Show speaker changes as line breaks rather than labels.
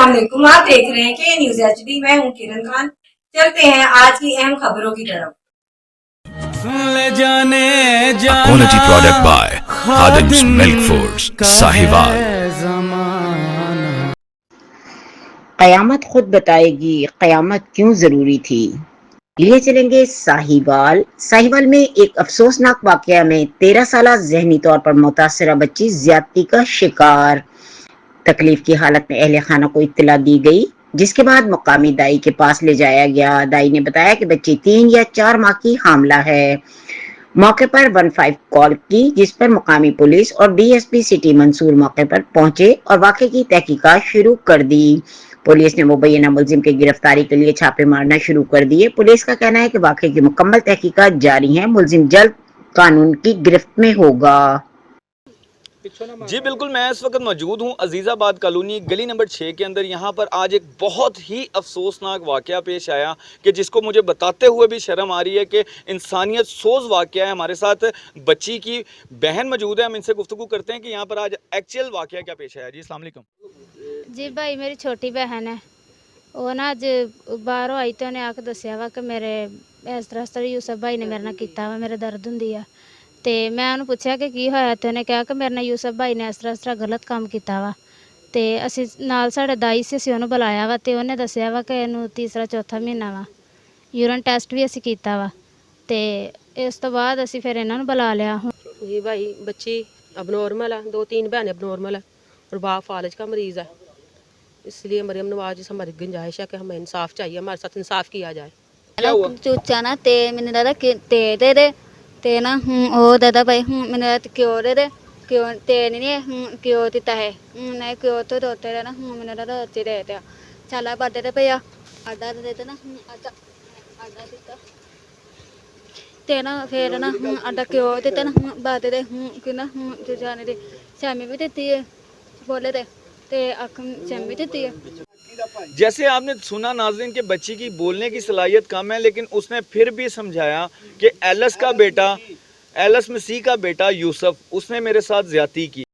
अस्सलाम वालेकुम, आप देख रहे हैं के न्यूज़ एचडी। मैं हूं किरण खान। चलते हैं आज की अहम खबरों की तरफ।
Quality product by Khadim's Milk Foods, Sahiwal.
क़यामत खुद बताएगी क़यामत क्यों ज़रूरी थी। लिए चलेंगे साहिवाल में एक अफसोसनाक वाक़या में 13 साला ज़हनी तौर पर मुतासरा बच्ची ज़्यादती का शिकार। तकलीफ की हालत में अहले खाना को इत्तला दी गई, जिसके बाद मुकामी दाई के पास ले जाया गया। दाई ने बताया कि बच्ची 3 या 4 माह की हामला है। मौके पर 15 कॉल की, जिस पर मुकामी पुलिस और डीएसपी सिटी मंसूर मौके पर पहुंचे और वाक़े की तहकीकात शुरू कर दी। पुलिस ने मुबैना मुलजिम की गिरफ्तारी के लिए छापे मारना शुरू कर दिए। पुलिस का कहना है कि वाक़े की मुकम्मल तहकीकात जारी है। मुलजिम जल्द कानून की गिरफ्त में होगा।
जी बिल्कुल, मैं इस वक्त मौजूद हूँ अजीज़ाबाद कॉलोनी गली नंबर 6 के अंदर। यहाँ पर आज एक बहुत ही अफसोसनाक वाक़या पेश आया कि जिसको मुझे बताते हुए भी शर्म आ रही है कि इंसानियत सोज़ वाक़या है। हमारे साथ बच्ची की बहन मौजूद है, हम इनसे गुफ्तगू करते हैं कि यहाँ पर आज एक्चुअल वाक़या क्या पेश आया। जी अस्सलाम वालेकुम।
जी भाई, मेरी छोटी बहन है। वो ना अज बाहरों आई तो उन्हें आके दसिया वा कि मेरे इस तरह यूसुफ भाई ने मेरे नाल कीता वा, मेरे दर्द हुंदी आ। ते मैं उन्हें पूछा कि की होया, ते उन्हें कहा कि मेरे नाल यूसुफ भाई ने इस तरह गलत काम किया वा। ते असी नाल साडे दाई से असी उन्हें बुलाया वा, ते उन्हें दसिया वा कि इनू तीसरा चौथा महीना वा। यूरिन टेस्ट भी असी कीता वा, ते इस तो बाद असी फिर इन्हां नूं बुला लिया।
जी भाई, बच्ची अब नॉर्मल है, 2-3 बहनें अब नॉर्मल है और बाप फालज का मरीज़ है। इसलिए मरियम नवाज हमारी गुंजाइश है कि हमें इंसाफ चाहिए, हमारे साथ इंसाफ किया जाए।
क्या हुआ?
चूचा ना ते मैंने दादा ते दे दे ते ना ओ दादा भाई मैंने क्यों दे दे क्यों ते नहीं क्यों देता है नहीं क्यों तो दोते ना मैंने दादा अच्छे दे दे चला बाटे दे भैया आडा दे देते ना आडा आडा देता ते ना फिर ना आडा क्यों देते ना बाटे दे कि ना जो जाने दे शामी भी देती है बोले दे ते आँख शामी देती है।
जैसे आपने सुना नाज़रीन के बच्ची की बोलने की सलाहियत कम है, लेकिन उसने फिर भी समझाया कि एलएस मसीह का बेटा यूसुफ, उसने मेरे साथ ज़्यादती की।